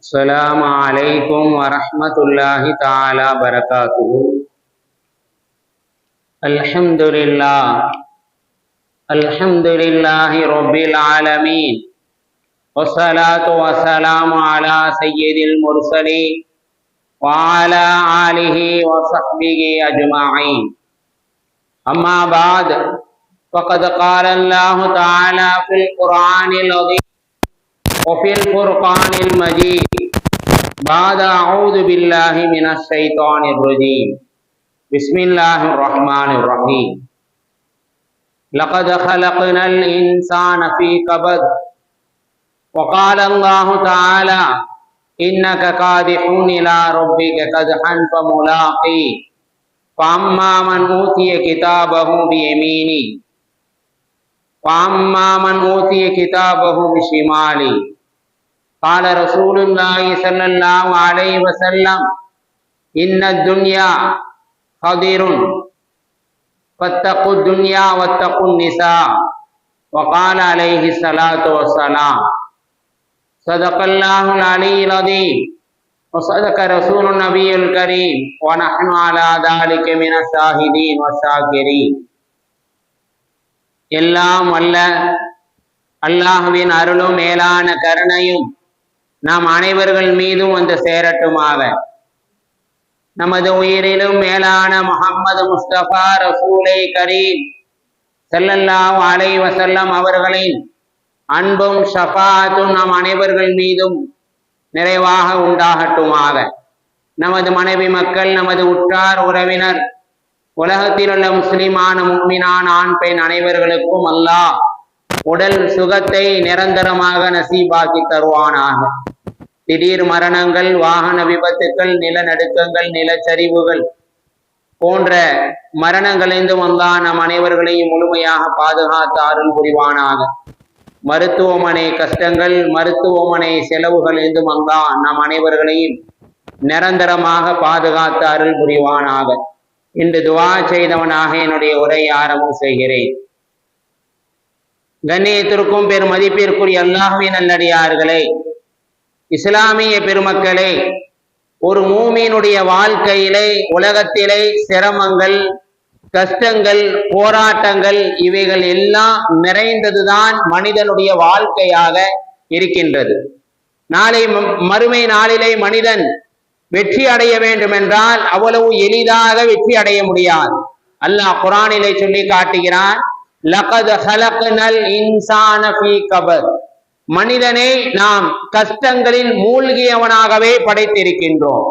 السلام عليكم ورحمة الله تعالى وبركاته. الحمد لله رب العالمين، والصلاة والسلام على سيد المرسلين وعلى آله وصحبه أجمعين. أما بعد، فقد قال الله تعالى في القرآن العظيم وفي الفرقان المجيد بعد أعوذ بالله من الشيطان الرجيم بسم الله الرحمن الرحيم. لقد خلقنا الإنسان في كبد وقال الله تعالى إنك كادح إلى ربك كدحا فملاقيه فأما من أوتي كتابه بيمينه وأما من أوتي كتابه بشماله. قال رسول الله صلى الله عليه وسلم إن الدنيا خضر فاتقوا الدنيا واتقوا النساء. وقال عليه الصلاة والسلام صدق الله العلي العظيم وصدق رسول النبي الكريم ونحن على ذلك من الشاهدين والشاكرين. எல்லாம் வல்ல அல்லாஹ்வின் அருளும் மேலான கருணையும் நாம் அனைவர்கள் மீதும் வந்து சேரட்டுமாக. நமது உயிரிலும் மேலான முஹம்மது முஸ்தபா ரசூலை கரீம் ஸல்லல்லாஹு அலைஹி வஸல்லம் அவர்களின் அன்பும் ஷஃபாஅத்தும் நாம் அனைவர்கள் மீதும் நிறைவாக உண்டாகட்டுமாக. நமது மனைவி மக்கள், நமது உற்றார் உறவினர், உலகத்தில் உள்ள முஸ்லிமான முஃமினான ஆண் பெண் அனைவர்களுக்கும் அல்லாஹ் உடல் சுகத்தை நிரந்தரமாக நசீபாக்கி தருவானாக. திடீர் மரணங்கள், வாகன விபத்துக்கள், நிலநடுக்கங்கள், நிலச்சரிவுகள் போன்ற மரணங்களிலிருந்தும் அல்லாஹ் நம் அனைவர்களையும் முழுமையாக பாதுகாத்து அருள் புரிவானாக. மருத்துவமனை கஷ்டங்கள், மருத்துவமனை செலவுகள் இருந்தும் அல்லாஹ் நம் அனைவர்களையும் நிரந்தரமாக பாதுகாத்து அருள் புரிவானாக. இன்று துவா செய்தவனாக என்னுடைய உரையை ஆரம்பம் செய்கிறேன். கண்ணியத்திற்கும் பெரும் மதிப்பிற்குரிய அல்லாஹ்வின் நல்லடியார்களே, இஸ்லாமிய பெருமக்களே, ஒரு மூமினுடைய வாழ்க்கையிலே உலகத்திலே சிரமங்கள், கஷ்டங்கள், போராட்டங்கள் இவைகள் எல்லாம் நிறைந்ததுதான் மனிதனுடைய வாழ்க்கையாக இருக்கின்றது. நாளை மறுமை நாளிலே மனிதன் வெற்றி அடைய வேண்டும் என்றால் அவ்வளவு எளிதாக வெற்றி அடைய முடியாது. அல்லாஹ் குர்ஆனிலே சொல்லி காட்டுகிறான், லகத் ஹலக்னல் இன்சான ஃபீ கபத், மனிதனை நாம் கஷ்டங்களில் மூழ்கியவனாகவே படைத்திருக்கின்றோம்.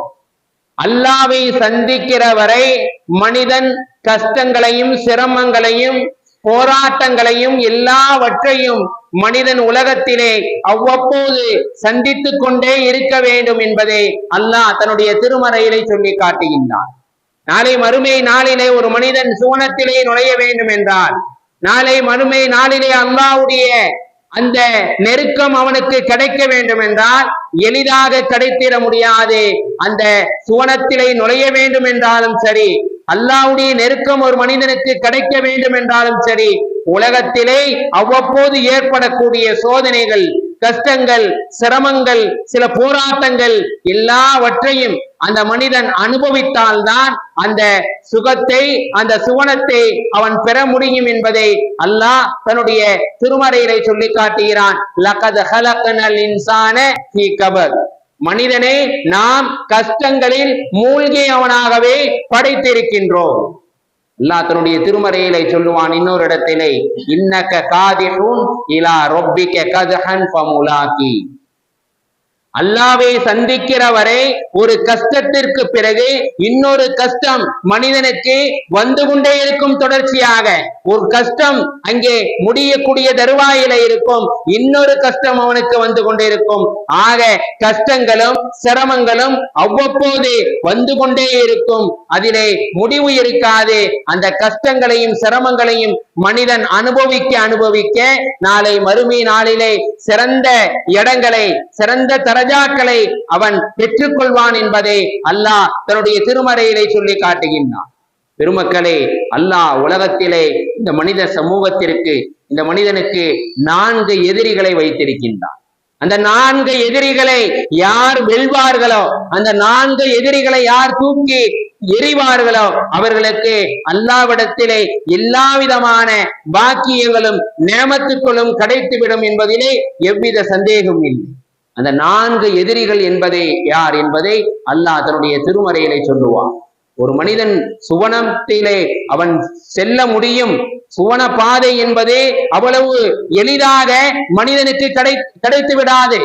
அல்லாஹ்வை சந்திக்கிற வரை மனிதன் கஷ்டங்களையும் சிரமங்களையும் போராட்டங்களையும் எல்லாவற்றையும் மனிதன் உலகத்திலே அவ்வப்போது சந்தித்து கொண்டே இருக்க வேண்டும் என்பதை அல்லாஹ் தன்னுடைய திருமறையிலே சொல்லி காட்டுகின்றான். நாளை மறுமை நாளிலே ஒரு மனிதன் சுவனத்திலே நுழைய வேண்டும் என்றால், நாளை மறுமை நாளிலே அல்லாஹ்வுடைய அந்த நெருக்கம் அவனுக்கு கிடைக்க வேண்டும் என்றால் எளிதாக கிடைத்திட முடியாது. அந்த சுவனத்திலே நுழைய வேண்டும் என்றாலும் சரி, அல்லாஹ்வுடைய நெருக்கம் ஒரு மனிதனுக்கு கிடைக்க வேண்டும் என்றாலும் சரி, உலகத்திலே அவ்வப்போது ஏற்படக்கூடிய சோதனைகள், கஷ்டங்கள், சிரமங்கள், சில போராட்டங்கள் எல்லாவற்றையும் அந்த மனிதன் அனுபவித்தால்தான் அந்த சுகத்தை, அந்த சுவனத்தை அவன் பெற முடியும் என்பதை அல்லாஹ் தன்னுடைய திருமறையிலே சொல்லி காட்டுகிறான். லகத் ஹலக்னல் இன்சான ஃபீ கபத், மனிதனை நாம் கஷ்டங்களில் மூழ்கியவனாகவே படைத்திருக்கின்றோம். அல்லாஹ் தன்னுடைய திருமறையிலே சொல்லுவான் இன்னொரு இடத்திலே, இன்னக காதிஹுன் இலா ரப்பிக கதஹன் ஃபமுலாகி, அல்லாஹ்வை சந்திக்கிற வரை ஒரு கஷ்டத்திற்கு பிறகு இன்னொரு கஷ்டம் மனிதனுக்கு வந்து கொண்டே இருக்கும். தொடர்ச்சியாக ஒரு கஷ்டம் அங்கே முடியக்கூடிய தருவாயில இருக்கும், இன்னொரு கஷ்டம் அவனுக்கு வந்து கொண்டே இருக்கும். ஆக கஷ்டங்களும் சிரமங்களும் அவ்வப்போது வந்து கொண்டே இருக்கும், அதிலே முடிவு இருக்காது. அந்த கஷ்டங்களையும் சிரமங்களையும் மனிதன் அனுபவிக்க அனுபவிக்க நாளை மறுமை நாளிலே சிறந்த இடங்களை, சிறந்த தரஜாக்களை அவன் பெற்றுக்கொள்வான் என்பதை அல்லாஹ் தன்னுடைய திருமறையிலே சொல்லி காட்டுகின்றான். பெருமக்களே, அல்லாஹ் உலகத்திலே இந்த மனித சமூகத்திற்கு, இந்த மனிதனுக்கு 4 எதிரிகளை வைத்திருக்கின்றான். அந்த 4 எதிரிகளை யார் வெல்வார்களோ, அந்த 4 எதிரிகளை யார் தூக்கி எறிவார்களோ அவர்களுக்கு அல்லாஹ்விடத்திலே எல்லா விதமான பாக்கியங்களும் நேமத்துக்களும் கிடைத்துவிடும் என்பதிலே எவ்வித சந்தேகமும் இல்லை. அந்த 4 எதிரிகள் என்பதை யார் என்பதை அல்லாஹ் தன்னுடைய திருமறையிலே சொல்லுவான். ஒரு மனிதன் சுவனத்திலே அவன் செல்ல முடியும். சுவன பாதை என்பதே அவ்வளவு எளிதாக மனிதனுக்கு கிடைத்து விடாது.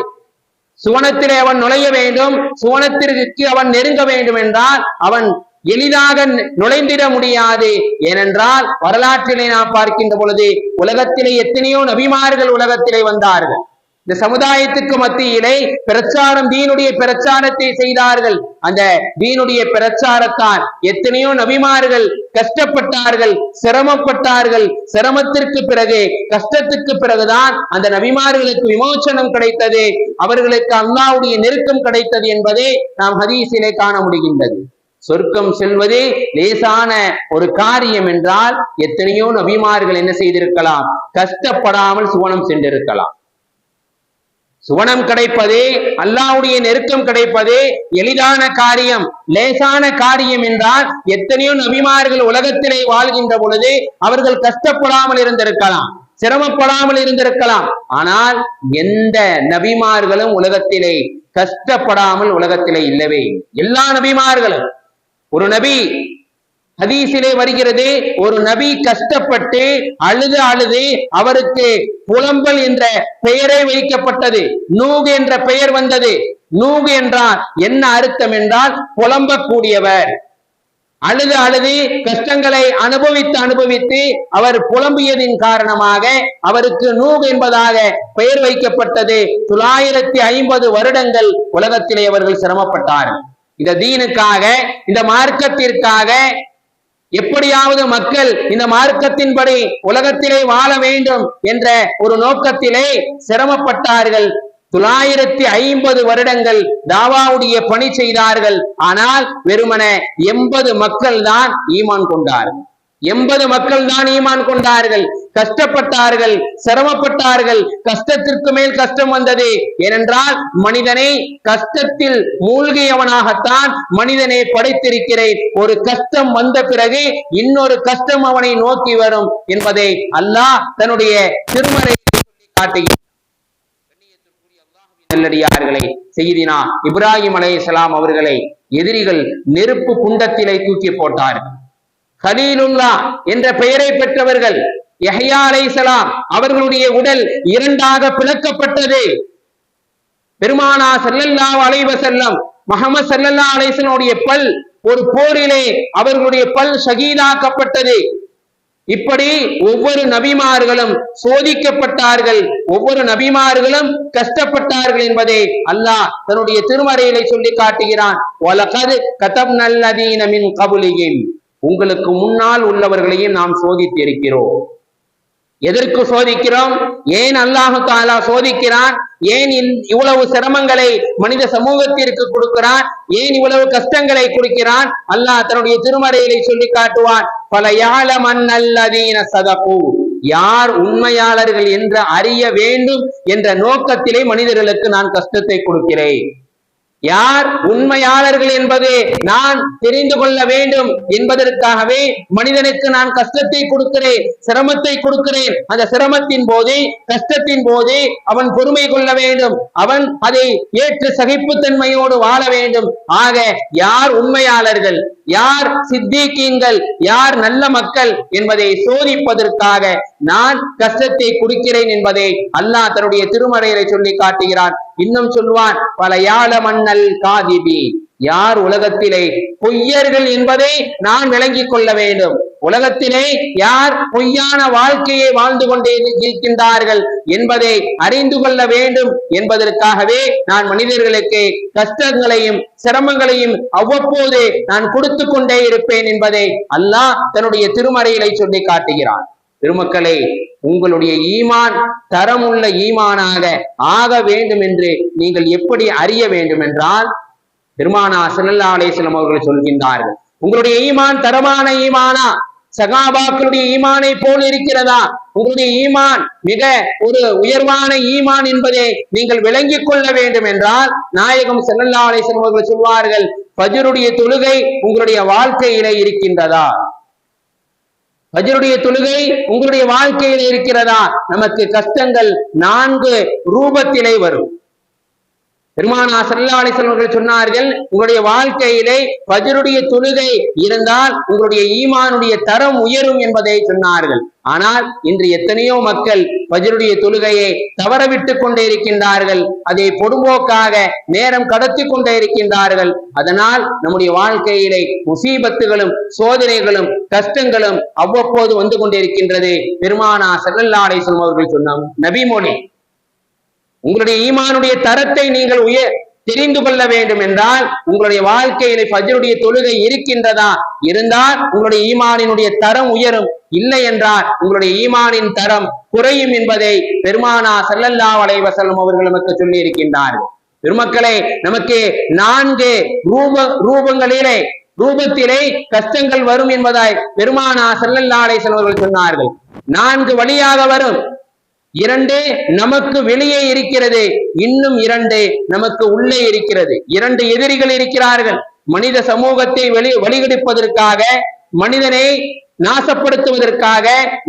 சுவனத்திலே அவன் நுழைய வேண்டும், சுவனத்திற்கு அவன் நெருங்க வேண்டும் என்றால் அவன் எளிதாக நுழைந்திட முடியாது. ஏனென்றால் வரலாற்றிலே நாம் பார்க்கின்ற பொழுது உலகத்திலே எத்தனையோ நபிமார்கள் உலகத்திலே வந்தார்கள். இந்த சமுதாயத்துக்கு மத்தியிலே பிரச்சாரம், தீனுடைய பிரச்சாரத்தை செய்தார்கள். அந்த தீனுடைய பிரச்சாரத்தால் எத்தனையோ நபிமார்கள் கஷ்டப்பட்டார்கள், சிரமப்பட்டார்கள். சிரமத்திற்கு பிறகு, கஷ்டத்துக்கு பிறகுதான் அந்த நபிமார்களுக்கு விமோசனம் கிடைத்தது, அவர்களுக்கு அல்லாஹ்வுடைய நெருக்கம் கிடைத்தது என்பதை நாம் ஹதீஸிலே காண முடிகின்றது. சொர்க்கம் செல்வது லேசான ஒரு காரியம் என்றால் எத்தனையோ நபிமார்கள் என்ன செய்திருக்கலாம், கஷ்டப்படாமல் சுவனம் சென்றிருக்கலாம். சுவனம் கிடைப்பது, அல்லாஹ்வுடைய நெருக்கம் கிடைப்பது எளிதான காரியம், லேசான காரியம் என்றால் எத்தனையோ நபிமார்கள் உலகத்திலே வாழ்கின்ற பொழுது அவர்கள் கஷ்டப்படாமல் இருந்திருக்கலாம், சிரமப்படாமல் இருந்திருக்கலாம். ஆனால் எந்த நபிமார்களும் உலகத்திலே கஷ்டப்படாமல் உலகத்திலே இல்லவே. எல்லா நபிமார்களும், ஒரு நபி ஹதீஸிலே வருகிறது, ஒரு நபி கஷ்டப்பட்டு அழுது அவருக்கு புலம்பல் என்ற பெயரே வைக்கப்பட்டது. நூகு என்ற பெயர் வந்தது. நூகு என்றால் என்ன அர்த்தம் என்றால் புலம்பக்கூடியவர். அழுது கஷ்டங்களை அனுபவித்து அவர் புலம்பியதின் காரணமாக அவருக்கு நூகு என்பதாக பெயர் வைக்கப்பட்டது. 950 வருடங்கள் உலகத்திலே அவர்கள் சிரமப்பட்டார்கள். இந்த தீனுக்காக, இந்த மார்க்கத்திற்காக, எப்படியாவது மக்கள் இந்த மார்க்கத்தின்படி உலகத்திலே வாழ வேண்டும் என்ற ஒரு நோக்கத்திலே சிரமப்பட்டார்கள். 950 வருடங்கள் தாவாவுடைய பணி செய்தார்கள். ஆனால் வெறுமன 80 மக்கள் தான் ஈமான் கொண்டார்கள். 80 மக்கள் தான் ஈமான் கொண்டார்கள். கஷ்டப்பட்டார்கள், சிரமப்பட்டார்கள். கஷ்டத்திற்கு மேல் கஷ்டம் வந்தது. ஏனென்றால் மனிதனை கஷ்டத்தில் மூழ்கியவனாகத்தான் மனிதனை படைத்திருக்கிறேன். ஒரு கஷ்டம் வந்த பிறகு இன்னொரு கஷ்டம் அவனை நோக்கி வரும் என்பதை அல்லாஹ் தன்னுடைய திருமறையை சொல்லி காட்டுகிறார். நல்லடியார்களை, செய்தினா இப்ராஹிம் அலைஹிஸ்ஸலாம் அவர்களை எதிரிகள் நெருப்பு குண்டத்திலே தூக்கி போட்டார்கள். கலீலுல்லா என்ற பெயரை பெற்றவர்கள் யஹ்யா அலைஹிஸ்ஸலாம் அவர்களுடைய உடல் 2ஆக பிளக்கப்பட்டது. பெருமானார் ஸல்லல்லாஹு அலைஹி வஸல்லம், முஹம்மது ஸல்லல்லாஹு அலைஹி வஸல்லம் பல் ஒரு போரிலே அவர்களுடைய பல் ஷஹீதாக்கப்பட்டது. இப்படி ஒவ்வொரு நபிமார்களும் சோதிக்கப்பட்டார்கள், ஒவ்வொரு நபிமார்களும் கஷ்டப்பட்டார்கள் என்பதை அல்லாஹ் தன்னுடைய திருமறையிலே சொல்லி காட்டுகிறான். வலகத் கதப்னல் லதீன மின் கப்லிஹிம், உங்களுக்கு முன்னால் உள்ளவர்களையும் நாம் சோதித்து இருக்கிறோம். எதற்கு சோதிக்கிறோம்? ஏன் அல்லாஹு தஆலா சோதிக்கிறான்? ஏன் இவ்வளவு சிரமங்களை மனித சமூகத்திற்கு கொடுக்கிறான்? ஏன் இவ்வளவு கஷ்டங்களை கொடுக்கிறான்? அல்லாஹ் தன்னுடைய திருமறையிலே சொல்லி காட்டுவான். பல யாலமன்னல்லதீன ஸதகு, யார் உண்மையாளர்கள் என்று அறிய வேண்டும் என்ற நோக்கத்திலே மனிதர்களுக்கு நான் கஷ்டத்தை கொடுக்கிறேன். யார் உண்மையாளர்கள் என்பது நான் தெரிந்து கொள்ள வேண்டும் என்பதற்காகவே மனிதனுக்கு நான் கஷ்டத்தை கொடுக்கிறேன், சிரமத்தை கொடுக்கிறேன். அந்த சிரமத்தின் போது, கஷ்டத்தின் போது அவன் பொறுமை கொள்ள வேண்டும், அவன் அதை ஏற்று சகிப்புத்தன்மையோடு வாழ வேண்டும். ஆக யார் உண்மையாளர்கள், யார் சித்தீக்கீன்கள், யார் நல்ல மக்கள் என்பதை சோதிப்பதற்காக நான் கஷ்டத்தை கொடுக்கிறேன் என்பதை அல்லாஹ் தன்னுடைய திருமறையிலே சொல்லி காட்டுகிறான். இன்னும் சொல்வான், பல யாலமன்னல் காதிபி, யார் உலகத்திலே பொய்யர்கள் என்பதை நான் விளங்கிக் கொள்ள வேண்டும். உலகத்திலே யார் பொய்யான வாழ்க்கையை வாழ்ந்து கொண்டே இருக்கின்றார்கள் என்பதை அறிந்து கொள்ள வேண்டும் என்பதற்காகவே நான் மனிதர்களுக்கு கஷ்டங்களையும் சிரமங்களையும் அவ்வப்போது நான் கொடுத்து கொண்டே இருப்பேன் என்பதை அல்லாஹ் தன்னுடைய திருமறையிலே சொல்லி காட்டுகிறான். பெருமக்களே, உங்களுடைய ஈமான் தரமுள்ள ஈமானாக ஆக வேண்டும் என்று நீங்கள் எப்படி அறிய வேண்டும் என்றால், பெருமானார் ஸல்லல்லாஹு அலைஹி வஸல்லம் அவர்கள் சொல்கின்றார்கள், உங்களுடைய ஈமான் தரமான ஈமானா, சகாபாக்களுடைய ஈமானை போல் இருக்கிறதா? உங்களுடைய ஈமான் மிக ஒரு உயர்வான ஈமான் என்பதை நீங்கள் விளங்கிக் கொள்ள வேண்டும் என்றால் நாயகம் ஸல்லல்லாஹு அலைஹி வஸல்லம் அவர்கள் சொல்வார்கள், ஃபஜ்ருடைய தொழுகை உங்களுடைய வாழ்க்கையிலே இருக்கின்றதா? ஃபஜ்ருடைய தொழுகை உங்களுடைய வாழ்க்கையிலே இருக்கிறதா? நமக்கு கஷ்டங்கள் 4 ரூபத்திலே வரும். பெருமானார் ஸல்லல்லாஹு அலைஹி வஸல்லம் அவர்கள் சொன்னார்கள், உங்களுடைய வாழ்க்கையிலே ஃபஜ்ருடைய தொழுகை இருந்தால் உங்களுடைய ஈமானுடைய தரம் உயரும் என்பதை சொன்னார்கள். ஆனால் இன்று எத்தனையோ மக்கள் ஃபஜ்ருடைய தொழுகையை தவறவிட்டுக் கொண்டே இருக்கின்றார்கள். அதை பொடும்போக்காக நேரம் கடத்தி கொண்டே இருக்கின்றார்கள். அதனால் நம்முடைய வாழ்க்கையிலே முசீபத்துகளும் சோதனைகளும் கஷ்டங்களும் அவ்வப்போது வந்து கொண்டிருக்கின்றது. பெருமானார் ஸல்லல்லாஹு அலைஹி வஸல்லம் அவர்கள் சொன்ன நபிமொழி, உங்களுடைய ஈமானுடைய தரத்தை நீங்கள் தெரிந்து கொள்ள வேண்டும் என்றால் உங்களுடைய வாழ்க்கையில ஃபஜ்ருடைய தொழுகை இருக்கின்றதா? இருந்தால் உங்களுடைய ஈமானினுடைய தரம் உயரும், இல்லை என்றால் உங்களுடைய ஈமானின் தரம் குறையும் என்பதை பெருமானார் ஸல்லல்லாஹு அலைஹி வஸல்லம் அவர்கள் நமக்கு சொல்லி இருக்கின்றார்கள். பெருமக்களே, நமக்கு 4 ரூபத்திலே கஷ்டங்கள் வரும் என்பதாய் பெருமானார் ஸல்லல்லாஹு அலைஹி வஸல்லம் அவர்கள் சொன்னார்கள். 4 வழியாக வரும். 2 நமக்கு வெளியே இருக்கிறது, இன்னும் 2 நமக்கு உள்ளே இருக்கிறது. 2 எதிரிகள் இருக்கிறார்கள். மனித சமூகத்தை வழிகெடுப்பதற்காக, மனிதனை நாசப்படுத்துவதற்காக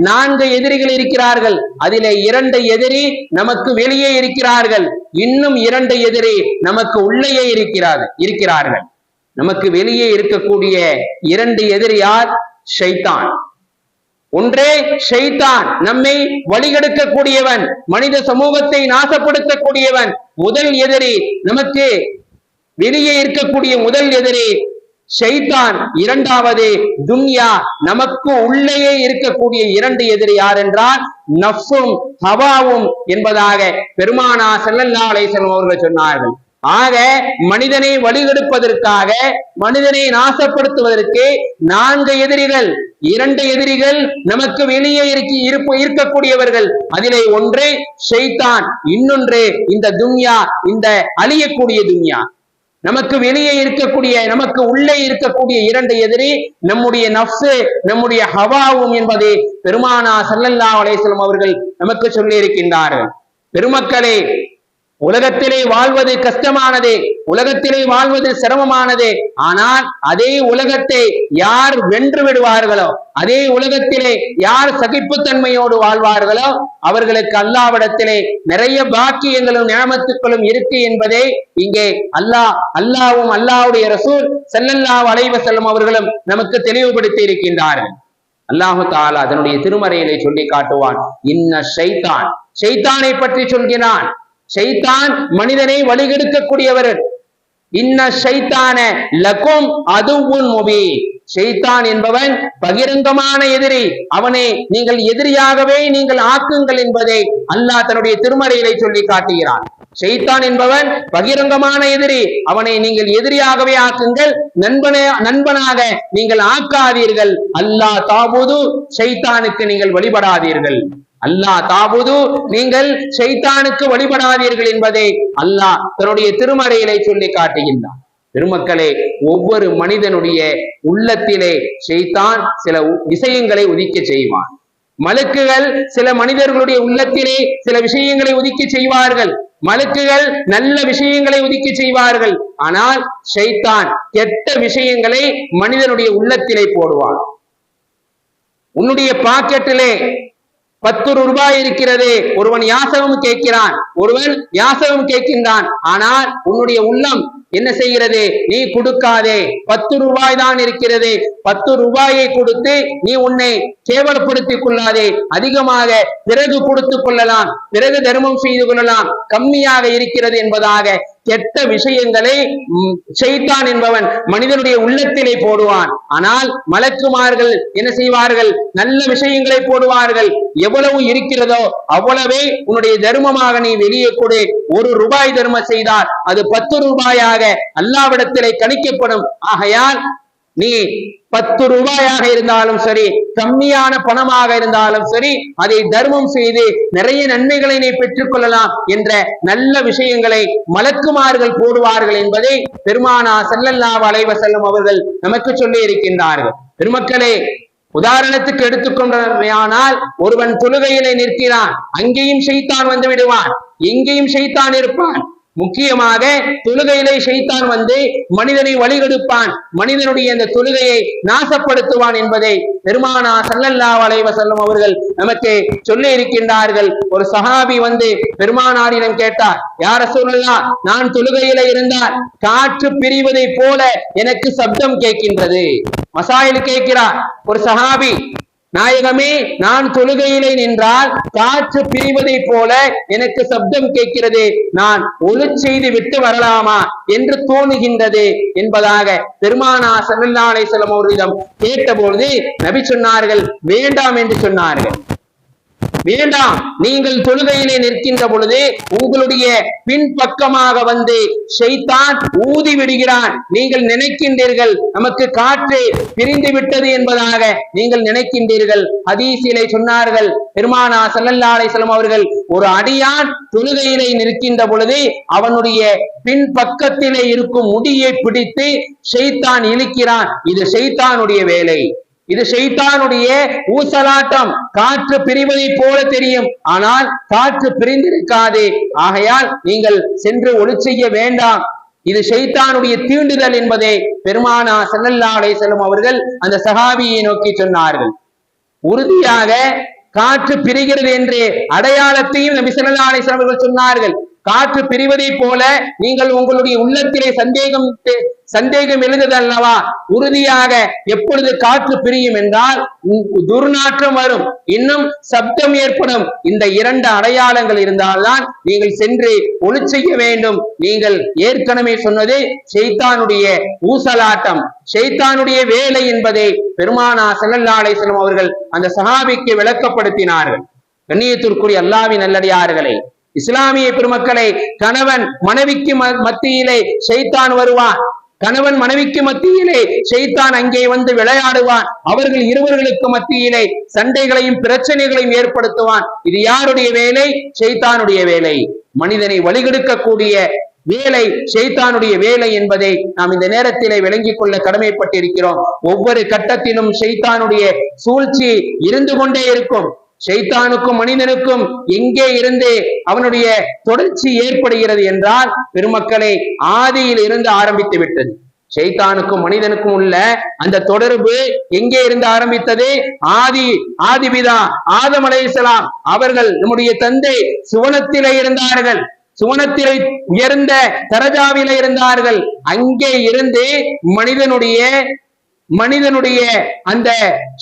4 எதிரிகள் இருக்கிறார்கள். அதிலே 2 எதிரி நமக்கு வெளியே இருக்கிறார்கள், இன்னும் 2 எதிரி நமக்கு உள்ளேயே இருக்கிறார்கள். நமக்கு வெளியே இருக்கக்கூடிய 2 எதிரி யார்? ஷைத்தான். ஒன்றே ஷைத்தான், நம்மை வழிகெடுக்கக்கூடியவன், மனித சமூகத்தை நாசப்படுத்தக்கூடியவன். முதல் எதிரி, நமக்கு வெளியே இருக்கக்கூடிய முதல் எதிரி ஷைத்தான். 2வது துன்யா, நமக்கு உள்ளேயே இருக்கக்கூடிய 2 எதிரி யார் என்றால் நஃப்ஸும் ஹவாவும் என்பதாக பெருமானார் ஸல்லல்லாஹு அலைஹி வஸல்லம் அவர்கள் சொன்னார்கள். ஆக மனிதனை வழிகெடுப்பதற்காக, மனிதனை நாசப்படுத்துவதற்கு 4 எதிரிகள். 2 எதிரிகள் நமக்கு வெளியே இருக்கக்கூடியவர்கள். அதிலே ஒன்று ஷைத்தான், இன்னொன்று இந்த துன்யா, இந்த அழியக்கூடிய துன்யா. நமக்கு வெளியே இருக்கக்கூடிய, நமக்கு உள்ளே இருக்கக்கூடிய 2 எதிரி நம்முடைய நஃப்ஸ், நம்முடைய ஹவாவும் என்பதை பெருமானார் ஸல்லல்லாஹு அலைஹி வஸல்லம் அவர்கள் நமக்கு சொல்லி இருக்கின்றார்கள். பெருமக்களே, உலகத்திலே வாழ்வது கஷ்டமானது, உலகத்திலே வாழ்வது சிரமமானது. ஆனால் அதே உலகத்தை யார் வென்று விடுவார்களோ, அதே உலகத்திலே யார் சகிப்புத்தன்மையோடு வாழ்வார்களோ அவர்களுக்கு அல்லாஹ்விடத்திலே நிறைய பாக்கியங்களும் நியமத்துக்களும் இருக்கு என்பதை இங்கே அல்லாஹ்வும் அல்லாஹ்வுடைய ரசூல் ஸல்லல்லாஹு அலைஹி வஸல்லம் அவர்களும் நமக்கு தெளிவுபடுத்தி இருக்கின்றார்கள். அல்லாஹு தஆலா அதனுடைய திருமறையிலே சொல்லி காட்டுவான். ஷைத்தானை பற்றி சொல்கிறான். ஷைத்தான் மனிதனை வழிகெடுக்கக்கூடியவர். இன்ன ஷைத்தான லகும் அதுவுன் முபீன். ஷைத்தான் என்பவன் பகிரங்கமான எதிரி. அவனை நீங்கள் எதிரியாகவே நீங்கள் ஆக்குங்கள் என்பதை அல்லாஹ் தன்னுடைய திருமறையிலே சொல்லி காட்டுகிறான். ஷைத்தான் என்பவன் பகிரங்கமான எதிரி. அவனை நீங்கள் எதிரியாகவே ஆக்குங்கள், நண்பனாக நீங்கள் ஆக்காதீர்கள். அல்லாஹ் தாபுது, ஷைத்தானுக்கு நீங்கள் வழிபடாதீர்கள். அல்லாஹ் தாபுது, நீங்கள் ஷைத்தானுக்கு வழிபடாதீர்கள் என்பதை அல்லாஹ் தன்னுடைய திருமறையிலே சொல்லி காட்டுகின்றான். பெருமக்களே, ஒவ்வொரு மனிதனுடைய உள்ளத்திலே ஷைத்தான் சில விஷயங்களை உதிக்க செய்வான். மலக்குகள் சில மனிதர்களுடைய உள்ளத்திலே சில விஷயங்களை உதிக்க செய்வார்கள். மலக்குகள் நல்ல விஷயங்களை உதிக்க செய்வார்கள். ஆனால் ஷைத்தான் கெட்ட விஷயங்களை மனிதனுடைய உள்ளத்திலே போடுவான். உன்னுடைய பாக்கெட்டிலே 10 ரூபாய் இருக்கிறது. ஒருவன் யாசகம் கேட்கிறான், ஒருவன் யாசகம் கேட்கின்றான். ஆனால் உன்னுடைய உள்ளம் என்ன செய்கிறது? நீ கொடுக்காதே, 10 ரூபாய் தான் இருக்கிறது, 10 ரூபாயை கொடுத்து நீ உன்னை கேவலப்படுத்திக் கொள்ளாதே, அதிகமாக பிறகு கொடுத்துக் கொள்ளலாம், பிறகு தர்மம் செய்து கொள்ளலாம், கம்மியாக இருக்கிறது என்பதாக கெட்ட விஷயங்களை ஷைத்தான் என்பவன் மனிதனுடைய உள்ளத்திலே போடுவான். ஆனால் மலக்குமார்கள் என்ன செய்வார்கள்? நல்ல விஷயங்களை போடுவார்கள். எவ்வளவு இருக்கிறதோ அவ்வளவே உன்னுடைய தர்மமாக நீ வெளியே கொடு. 1 ரூபாய் தர்மம் செய்தால் அது 10 ரூபாயாக அல்லாஹ்விடத்திலே கணிக்கப்படும். ஆகையால் நீ 10 ரூபாயாக இருந்தாலும் சரி, கம்மியான பணமாக இருந்தாலும் சரி, அதை தர்மம் செய்து நிறைய நன்மைகளை நீ பெற்றுக் கொள்ளலாம் என்ற நல்ல விஷயங்களை மலக்குமார்கள் போடுவார்கள் என்பதை பெருமானார் ஸல்லல்லாஹு அலைஹி வஸல்லம் அவர்கள் நமக்கு சொல்லி இருக்கின்றார்கள். பெருமக்களே, உதாரணத்துக்கு எடுத்துக்கொண்டால் ஒருவன் தொழுகையிலே நிற்கிறான், அங்கேயும் ஷைத்தான் வந்து விடுவான், எங்கேயும் ஷைத்தான் இருப்பான். முக்கியமாக தொழுகையிலே ஷைத்தான் வந்து மனிதனை வழிகெடுப்பான், மனிதனுடைய அந்த தொழுகையை நாசப்படுத்துவான் என்பதை பெருமானார் ஸல்லல்லாஹு அலைஹி வஸல்லம் அவர்கள் நமக்கு சொல்லி இருக்கின்றார்கள். ஒரு சஹாபி வந்து பெருமானாரிடம் கேட்டார், யா ரசூலல்லாஹ், நான் தொழுகையிலே இருந்தால் காற்று பிரிவதை போல எனக்கு சப்தம் கேட்கின்றது. மசாயில் கேட்கிறார் ஒரு சஹாபி, நாயகமே, நான் தொழுகையிலே நின்றால் காற்று பிரிவதை போல எனக்கு சப்தம் கேட்கிறது, நான் ஒளி செய்து விட்டு வரலாமா என்று தோணுகின்றது என்பதாக பெருமானார் ஸல்லல்லாஹு அலைஹி வஸல்லம் அவர்களிடம் கேட்டபொழுது நபி சொன்னார்கள், வேண்டாம் என்று சொன்னார்கள். வேண்டாம், நீங்கள் தொழுகையிலே நிற்கின்ற பொழுது உங்களுடைய பின்பக்கமாக வந்து ஷைத்தான் ஊதி விடுகிறான். நீங்கள் நினைக்கின்றீர்கள் நமக்கு காற்று பிரிந்து விட்டது என்பதாக நீங்கள் நினைக்கின்றீர்கள். ஹதீஸிலே சொன்னார்கள் பெருமானார் ஸல்லல்லாஹு அலைஹி வஸல்லம் அவர்கள், ஒரு அடியான் தொழுகையிலே நிற்கின்ற பொழுது அவனுடைய பின்பக்கத்திலே இருக்கும் முடியை பிடித்து ஷைத்தான் இழுக்கிறான். இது ஷைத்தானுடைய வேலை, இது ஷைத்தானுடைய ஊசலாட்டம். காற்று பிரிவதை போல தெரியும், ஆனால் காற்று பிரிந்திருக்காது. ஆகையால் நீங்கள் சென்று ஒளி செய்ய வேண்டாம், இது ஷைத்தானுடைய தீண்டுதல் என்பதை பெருமானார் ஸல்லல்லாஹு அலைஹி வஸல்லம் அவர்கள் அந்த சஹாபியை நோக்கி சொன்னார்கள். உறுதியாக காற்று பிரிகிறது என்று அடையாளத்தையும் நபி ஸல்லல்லாஹு அலைஹி வஸல்லம் அவர்கள் சொன்னார்கள். காற்று பிரிவதை போல நீங்கள் உங்களுடைய உள்ளத்திலே சந்தேகம் எழுந்தது அல்லவா? உறுதியாக எப்பொழுது காற்று பிரியும் என்றால் துர்நாற்றம் வரும், இன்னும் சப்தம் ஏற்படும். இந்த இரண்டு அடையாளங்கள் இருந்தால்தான் நீங்கள் சென்று ஒளி செய்ய வேண்டும். நீங்கள் ஏற்கனவே சொன்னது ஷைத்தானுடைய ஊசலாட்டம், ஷைத்தானுடைய வேலை என்பதை பெருமானார் ஸல்லல்லாஹு அலைஹி வஸல்லம் அவர்கள் அந்த சஹாபிக்கு விளக்கப்படுத்தினார்கள். கண்ணியத்திற்குரிய அல்லாஹ்வின் நல்லடியார்களே, இஸ்லாமிய பெருமக்களை, கணவன் மனைவிக்கு மத்தியிலே ஷைத்தான் வருவான், கணவன் மனைவிக்கு மத்தியிலே ஷைத்தான் அங்கே வந்து விளையாடுவான், அவர்கள் இருவர்களுக்கு மத்தியிலே சண்டைகளையும் பிரச்சனைகளையும் ஏற்படுத்துவான். இது யாருடைய வேலை? ஷைத்தானுடைய வேலை. மனிதனை வழிகெடுக்கக்கூடிய வேலை ஷைத்தானுடைய வேலை என்பதை நாம் இந்த நேரத்திலே விளங்கிக் கொள்ள கடமைப்பட்டிருக்கிறோம். ஒவ்வொரு கட்டத்திலும் ஷைத்தானுடைய சூழ்ச்சி இருந்து கொண்டே இருக்கும். ஷைத்தானுக்கும் மனிதனுக்கும் எங்கே இருந்து அவனுடைய தொடர்ச்சி ஏற்படுகிறது என்றால் பெருமக்களை ஆதியில் இருந்து ஆரம்பித்து விட்டது. ஷைத்தானுக்கும் மனிதனுக்கும் உள்ள அந்த தொடர்பு எங்கே இருந்து ஆரம்பித்தது? ஆதிபிதா ஆதம் அலைஹிஸ்ஸலாம் அவர்கள், நம்முடைய தந்தை சுவனத்திலே இருந்தார்கள், சுவனத்திலே உயர்ந்த தரஜாவிலே இருந்தார்கள். அங்கே இருந்து மனிதனுடைய அந்த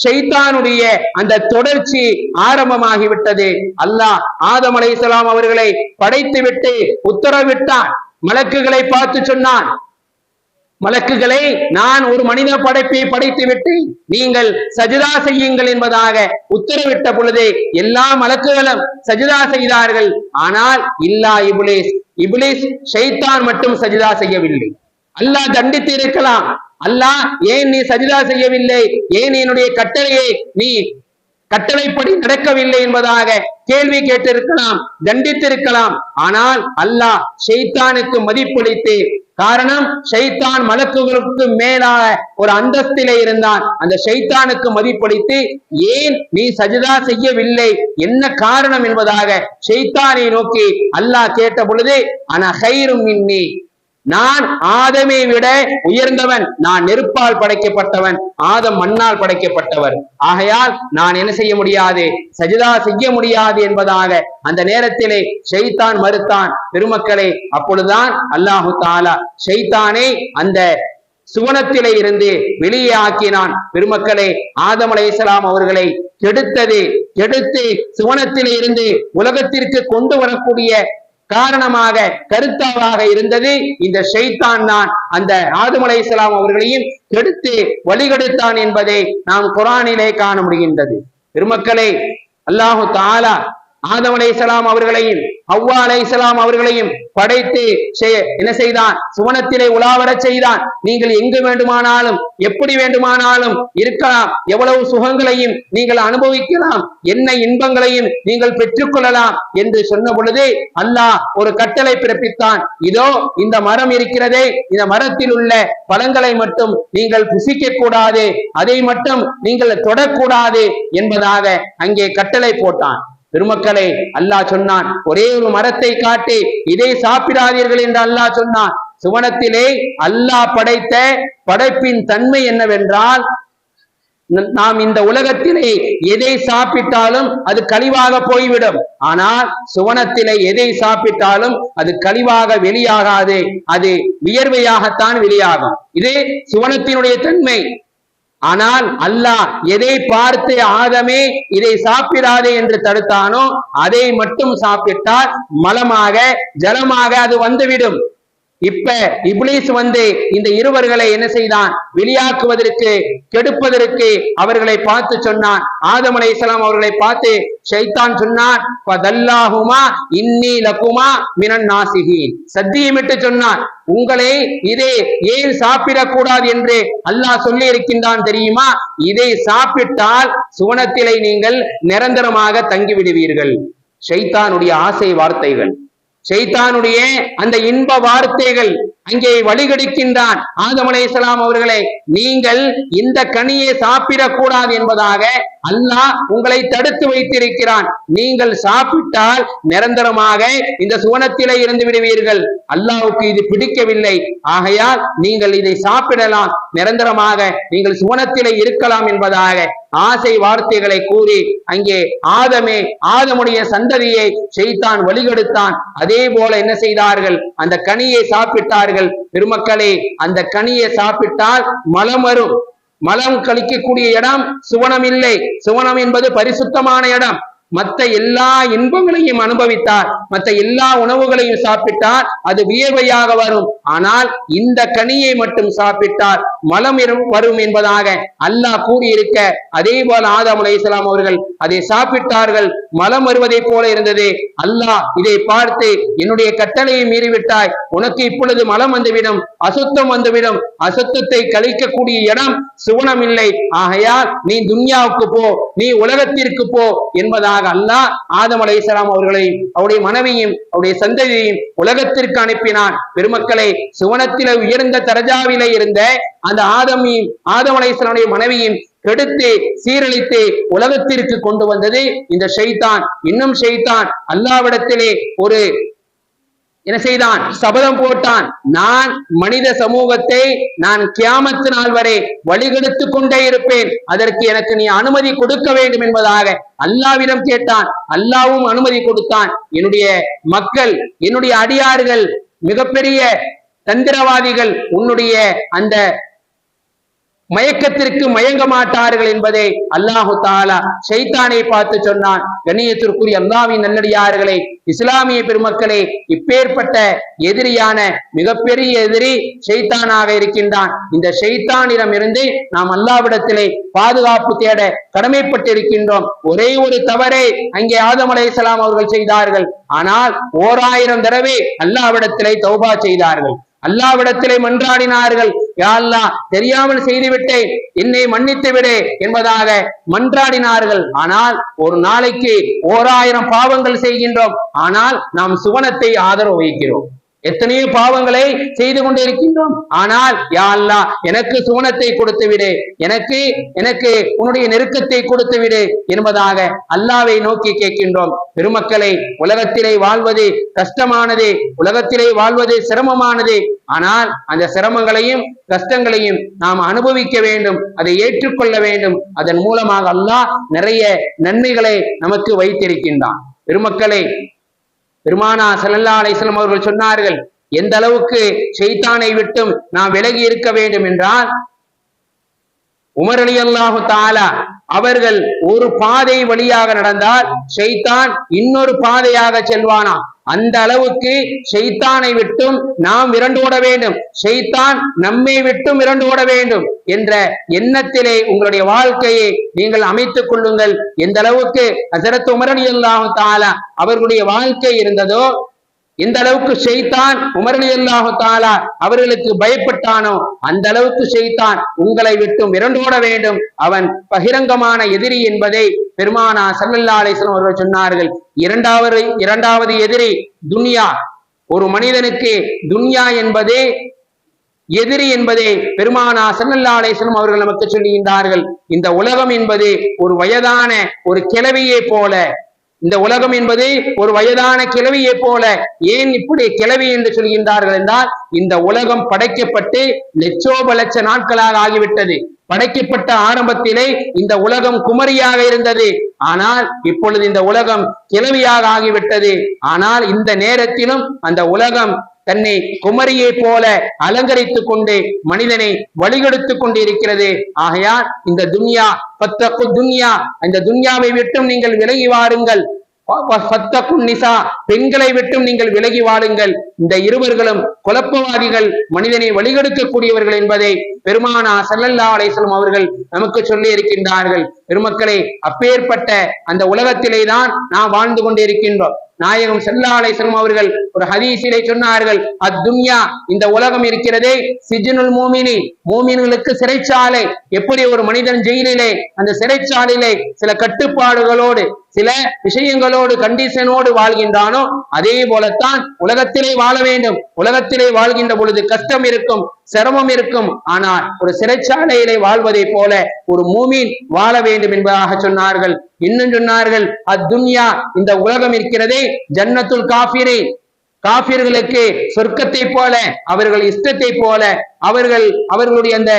ஷைத்தானுடைய அந்த தொடர்ச்சி ஆரம்பமாகிவிட்டது. அல்லாஹ் ஆதம் அலைஹிஸ்ஸலாம் அவர்களை படைத்து விட்டு உத்தரவிட்டான். மலக்குகளை பார்த்து சொன்னான், மலக்குகளை, நான் ஒரு மனித படைப்பை படைத்து விட்டு நீங்கள் சஜிதா செய்யுங்கள் என்பதாக உத்தரவிட்ட பொழுது எல்லா மலக்குகளும் சஜிதா செய்தார்கள். ஆனால் இல்லா இப்லீஸ் ஷைத்தான் மட்டும் சஜிதா செய்யவில்லை. அல்லாஹ் தண்டித்து இருக்கலாம், அல்லாஹ் ஏன் நீ சஜிதா செய்யவில்லை, ஏன் என்னுடைய கட்டளையை நீ கட்டளைப்படி நடக்கவில்லை என்பதாக கேள்வி கேட்டிருக்கலாம், தண்டித்திருக்கலாம். ஆனால் அல்லாஹ் ஷைத்தானுக்கு மதிப்பளித்து, காரணம் ஷைத்தான் மலக்குகளுக்கு மேலாக ஒரு அந்தஸ்திலே இருந்தான், அந்த ஷைத்தானுக்கு மதிப்பளித்து ஏன் நீ சஜிதா செய்யவில்லை, என்ன காரணம் என்பதாக ஷைத்தானை நோக்கி அல்லாஹ் கேட்ட பொழுது, அன கைரும் மின்னி, நான் ஆதமை விட உயர்ந்தவன், நான் நெருப்பால் படைக்கப்பட்டவன், ஆதம் மண்ணால் படைக்கப்பட்டவர், ஆகையால் நான் என்ன செய்ய முடியாது, சஜிதா செய்ய முடியாது என்பதாக அந்த நேரத்திலே ஷைத்தான் மறுத்தான். பெருமக்களே, அப்பொழுதுதான் அல்லாஹு தஆலா ஷைத்தானை அந்த சுவனத்திலே இருந்து வெளியே ஆக்கினான். பெருமக்களே, ஆதம் அலைஹிஸ்ஸலாம் அவர்களை கெடுத்து சுவனத்திலே இருந்து உலகத்திற்கு கொண்டு வரக்கூடிய காரணமாக கருத்தாவாக இருந்தது இந்த ஷைத்தான் தான். அந்த ஆதம் அலைஹிஸ்ஸலாம் அவர்களையும் கெடுத்து வழிகெடுத்தான் என்பதை நாம் குர்ஆனிலே காண முடிகின்றது. பெருமக்களே, அல்லாஹு தஆலா ஆதம் அலைஹிஸ்ஸலாம் அவர்களையும் ஹவ்வா அலைஹிஸ்ஸலாம் அவர்களையும் படைத்து என்ன செய்தான்? சுவனத்திலே உலாவரச் செய்தான். நீங்கள் எங்கு வேண்டுமானாலும் எப்படி வேண்டுமானாலும் இருக்கலாம், எவ்வளவு சுகங்களையும் நீங்கள் அனுபவிக்கலாம், என்ன இன்பங்களையும் நீங்கள் பெற்றுக்கொள்ளலாம் என்று சொன்ன பொழுது அல்லாஹ் ஒரு கட்டளை பிறப்பித்தான். இதோ இந்த மரம் இருக்கிறதே, இந்த மரத்தில் உள்ள பழங்களை மட்டும் நீங்கள் புசிக்க கூடாது, அதை மட்டும் நீங்கள் தொடக்கூடாது என்பதாக அங்கே கட்டளை போட்டான். பெருமக்களே, அல்லாஹ் சொன்னான், ஒரே ஒரு மரத்தை காட்டி இதை சாப்பிடாதீர்கள் என்று அல்லாஹ் சொன்னான். சுவனத்திலே அல்லாஹ் படைத்த படைப்பின் தன்மை என்னவென்றால், நாம் இந்த உலகத்திலே எதை சாப்பிட்டாலும் அது கழிவாக போய்விடும். ஆனால் சுவனத்திலே எதை சாப்பிட்டாலும் அது கழிவாக வெளியாகாது, அது வியர்வையாகத்தான் வெளியாகும். இது சுவனத்தினுடைய தன்மை. ஆனால் அல்லாஹ் எதை பார்த்து ஆதமே இதை சாப்பிடாதே என்று தடுத்தானோ அதை மட்டும் சாப்பிட்டால் மலமாக ஜலமாக அது வந்துவிடும். இப்ப இப்லீஸ் இந்த இருவர்களை என்ன செய்தான்? வெளியாக்குவதற்கு, கெடுப்பதற்கு அவர்களை பார்த்து சொன்னான். ஆதம் அலைஹிஸ்ஸலாம் அவர்களை பார்த்து ஷைத்தான் சொன்னான், ஃபதல்லாஹுமா இன்னி லகுமா மினன் நாசிஹீன். சத்தியமிட்டு சொன்னான், உங்களை இதை ஏன் சாப்பிடக்கூடாது என்று அல்லாஹ் சொல்லி இருக்கின்றான் தெரியுமா? இதை சாப்பிட்டால் சுவனத்திலே நீங்கள் நிரந்தரமாக தங்கிவிடுவீர்கள். ஷைத்தானுடைய ஆசை வார்த்தைகள், ஷைத்தானுடைய அந்த இன்ப வார்த்தைகள் அங்கே வழிகெடுக்கின்றான். ஆதம் அலைஹிஸ்ஸலாம் அவர்களை நீங்கள் இந்த கனியை சாப்பிடக்கூடாது என்பதாக அல்லாஹ் உங்களை தடுத்து வைத்திருக்கிறான். நீங்கள் சாப்பிட்டால் நிரந்தரமாக இந்த சுவனத்திலே இருந்து விடுவீர்கள். அல்லாஹ்வுக்கு இது பிடிக்கவில்லை. ஆகையால் நீங்கள் இதை சாப்பிடலாம், நிரந்தரமாக நீங்கள் சுவனத்திலே இருக்கலாம் என்பதாக ஆசை வார்த்தைகளை கூறி அங்கே ஆதமுடைய சந்ததியை ஷைத்தான் வழிகெடுத்தான். அதே போல என்ன செய்தார்கள்? அந்த கனியை சாப்பிட்டார்கள். பெருமக்களே, அந்த கனியை சாப்பிட்டால் மலம் வரும். மலம் கழிக்கக்கூடிய இடம் சுவனம் இல்லை. சுவனம் என்பது பரிசுத்தமான இடம். மற்ற எல்லா இன்பங்களையும் அனுபவித்தார், மற்ற எல்லா உணவுகளையும் சாப்பிட்டால் அது வியர்வையாக வரும். ஆனால் இந்த கனியை மட்டும் சாப்பிட்டால் மலம் வரும் என்பதாக அல்லாஹ் கூறியிருக்க, அதே போல ஆதம் அலைஹிஸ்ஸலாம் அவர்கள் அதை சாப்பிட்டார்கள். மலம் வருவதை போல இருந்தது. அல்லாஹ் இதை பார்த்து, என்னுடைய கட்டளையை மீறிவிட்டாய், உனக்கு இப்பொழுது மலம் வந்துவிடும், அசுத்தம் வந்துவிடும். அசுத்தத்தை கழிக்கக்கூடிய இடம் சுவனம் இல்லை. ஆகையால் நீ துன்யாவுக்கு போ, நீ உலகத்திற்கு போ என்பதாக அல்லாஹ் ஆதம் அலைஹிஸ்ஸலாம் அவர்களையும் அவருடைய மனைவியும் அவருடைய சந்ததியையும் உலகத்திற்கு அனுப்பினான். பெருமக்களை, சுவனத்திலே உயர்ந்த தரஜாவிலே இருந்த அந்த ஆதம் அலைஹிஸ்ஸலாமுடைய மனைவியும் கெடுத்து சீரழித்து உலகத்திற்கு கொண்டு வந்தது இந்த ஷைத்தான். இன்னும் ஷைத்தான் அல்லாஹ்விடத்திலே ஒரு என்ன செய்தான்? சபதம் போட்டான். நான் மனித சமூகத்தை நான் கியாமத்து நாள் வரை வழிகெடுத்து கொண்டே இருப்பேன், அதற்கு எனக்கு நீ அனுமதி கொடுக்க வேண்டும் என்பதாக அல்லாஹ்விடம் கேட்டான். அல்லாஹ்வும் அனுமதி கொடுத்தான். என்னுடைய மக்கள், என்னுடைய அடியார்கள் மிகப்பெரிய தந்திரவாதிகள், உன்னுடைய அந்த மயக்கத்திற்கு மயங்க மாட்டார்கள் என்பதை அல்லாஹு தஆலா ஷைத்தானை பார்த்து சொன்னான். கண்ணியத்திற்குரிய அல்லாஹ்வின் நல்லடியார்களே, இஸ்லாமிய பெருமக்களே, இப்பேற்பட்ட எதிரியான மிகப்பெரிய எதிரி ஷைத்தானாக இருக்கின்றான். இந்த ஷைத்தானிடம் இருந்து நாம் அல்லாஹ்விடத்திலே பாதுகாப்பு தேட கடமைப்பட்டிருக்கின்றோம். ஒரே ஒரு தவறை அங்கே ஆதம் அலைஹிஸ்ஸலாம் அவர்கள் செய்தார்கள். ஆனால் 1000 தடவை அல்லாஹ்விடத்திலே தௌபா செய்தார்கள். அல்லாஹ்விடத்திலே மன்றாடினார்கள். யா அல்லாஹ், தெரியாமல் செய்துவிட்டேன், என்னை மன்னித்து விடு என்பதாக மன்றாடினார்கள். ஆனால் ஒரு நாளைக்கு 1000 பாவங்கள் செய்கின்றோம். ஆனால் நாம் சுவனத்தை ஆதரவு வைக்கிறோம். எத்தனையோ பாவங்களை செய்து கொண்டிருக்கின்றோம். ஆனால் யா அல்லாஹ், எனக்கு சுவனத்தை கொடுத்து விடு, எனக்கு உன்னுடைய நெருக்கத்தை கொடுத்து விடு என்பதாக அல்லாஹ்வை நோக்கி கேட்கின்றோம். பெருமக்களை, உலகத்திலே வாழ்வது கஷ்டமானது, உலகத்திலே வாழ்வது சிரமமானது. ஆனால் அந்த சிரமங்களையும் கஷ்டங்களையும் நாம் அனுபவிக்க வேண்டும், அதை ஏற்றுக்கொள்ள வேண்டும். அதன் மூலமாக அல்லாஹ் நிறைய நன்மைகளை நமக்கு வைத்திருக்கின்றான். பெருமக்களை, பெருமானார் ஸல்லல்லாஹு அலைஹி வஸல்லம் அவர்கள் சொன்னார்கள், எந்த அளவுக்கு ஷைத்தானை விட்டும் நாம் விலகி இருக்க வேண்டும் என்றால், உமர் ரலியல்லாஹு தஆலா அவர்கள் ஒரு பாதை வழியாக நடந்தால் ஷைத்தான் இன்னொரு பாதையாக செல்வானா. அந்த அளவுக்கு ஷைத்தானை விட்டும் நாம் விரண்டோட வேண்டும், ஷைத்தான் நம்மை விட்டும் விரண்டோட வேண்டும் என்ற எண்ணத்திலே உங்களுடைய வாழ்க்கையை நீங்கள் அமைத்துக் கொள்ளுங்கள். எந்த அளவுக்கு ஹஸரத் உமர் ரலியல்லாஹு தஆலா அவர்களுடைய வாழ்க்கை இருந்ததோ, எந்த அளவுக்கு ஷைத்தான் உமர் ரலியல்லாஹு தஆலா அவர்களுக்கு பயப்பட்டானோ, அந்த அளவுக்கு ஷைத்தான் உங்களை விட்டு விரண்டோட வேண்டும். அவன் பகிரங்கமான எதிரி என்பதை பெருமானார் ஸல்லல்லாஹு அலைஹி வஸல்லம் அவர்கள் சொன்னார்கள். இரண்டாவது எதிரி துன்யா. ஒரு மனிதனுக்கு துன்யா என்பதே எதிரி என்பதை பெருமானார் ஸல்லல்லாஹு அலைஹி வஸல்லம் அவர்கள் நமக்கு சொல்லுகின்றார்கள். இந்த உலகம் என்பது ஒரு வயதான ஒரு கிழவியை போல, இந்த உலகம் என்பது ஒரு வயதான கிழவியை போல. ஏன் இப்படி கிழவி என்று சொல்கின்றார்கள் என்றால், இந்த உலகம் படைக்கப்பட்டு லட்சோப லட்ச நாட்களாக ஆகிவிட்டது. படைக்கப்பட்ட ஆரம்பத்திலே இந்த உலகம் குமரியாக இருந்தது, ஆனால் இப்பொழுது இந்த உலகம் கிழவியாக ஆகிவிட்டது. ஆனால் இந்த நேரத்திலும் அந்த உலகம் தன்னை குமரியை போல அலங்கரித்துக் கொண்டு மனிதனை வழிகெடுத்துக் கொண்டு இருக்கிறது. ஆகையால் இந்த துன்யா ஃபத்தகு துன்யா, இந்த துன்யாவை விட்டும் நீங்கள் விலகி வாருங்கள். பெண்களை விட்டும் நீங்கள் விலகி வாழுங்கள். இந்த இருவர்களும் குழப்பவாதிகள், மனிதனை வழிகெடுக்கக்கூடியவர்கள் என்பதை பெருமானார் ஸல்லல்லாஹு அலைஹி வஸல்லம் அவர்கள் நமக்கு சொல்லி இருக்கின்றார்கள். பெருமக்களே, அப்பேற்பட்ட அந்த உலகத்திலே தான் நாம் வாழ்ந்து கொண்டிருக்கின்றோம். நாயகம் ஸல்லல்லாஹு அலைஹி வஸல்லம் அவர்கள் ஒரு ஹதீஸிலே சொன்னார்கள், அத்துன்யா, இந்த உலகம் இருக்கிறதே, சிஜ்னுல் மூமினி, மூமின்களுக்கு சிறைச்சாலை. எப்படி ஒரு மனிதன் ஜெயிலிலே அந்த சிறைச்சாலையிலே சில கட்டுப்பாடுகளோடு சில விஷயங்களோடு கண்டிஷனோடு வாழ்கின்றானோ, அதே போலத்தான் உலகத்திலே வாழ வேண்டும். உலகத்திலே வாழ்கின்ற பொழுது கஷ்டம் இருக்கும், சிரமம் இருக்கும். ஆனால் ஒரு சிறைச்சாலையிலே வாழ்வதை போல ஒரு மூமின் வாழ வேண்டும் என்பதாக சொன்னார்கள். இன்னும் சொன்னார்கள், அத்துன்யா, இந்த உலகம் இருக்கிறதே, ஜன்னத்துல் காஃபிரின், காஃபிர்களுக்கு சொர்க்கத்தை போல, அவர்கள் இஷ்டத்தை போல, அவர்களுடைய அந்த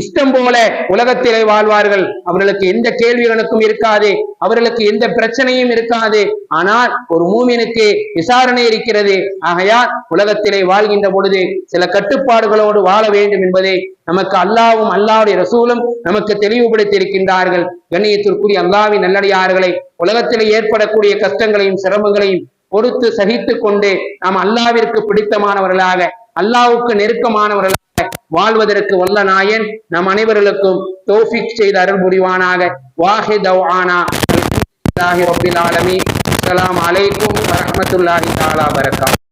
இஷ்டம் போல உலகத்திலே வாழ்வார்கள். அவர்களுக்கு எந்த கேள்விகளுக்கும் இருக்காது, அவர்களுக்கு எந்த பிரச்சனையும் இருக்காது. ஆனால் ஒரு மூமினுக்கு விசாரணை இருக்கிறது. ஆகையால் உலகத்திலே வாழ்கின்ற பொழுது சில கட்டுப்பாடுகளோடு வாழ வேண்டும் என்பதை நமக்கு அல்லாஹ்வும் அல்லாஹ்வுடைய ரசூலும் நமக்கு தெளிவுபடுத்தி இருக்கின்றார்கள். கண்ணியத்திற்குரிய அல்லாஹ்வின் நல்லடியார்களை, உலகத்திலே ஏற்படக்கூடிய கஷ்டங்களையும் சிரமங்களையும் பொறுத்து சகித்து கொண்டு நாம் அல்லாஹ்விற்கு பிடித்தமானவர்களாக, அல்லாஹ்வுக்கு நெருக்கமானவர்களாக வாழ்வதற்கு வல்ல நாயன் நம் அனைவர்களுக்கும் தௌஃபீக் செய்து அருள் புரிவானாக. வாஹித் தவ்ஆனா அல்ஹம்துலில்லாஹி ரப்பில் ஆலமீன். அஸ்ஸலாமு அலைக்கும் வரஹ்மத்துல்லாஹி தஆலா வபரகாத்துஹு.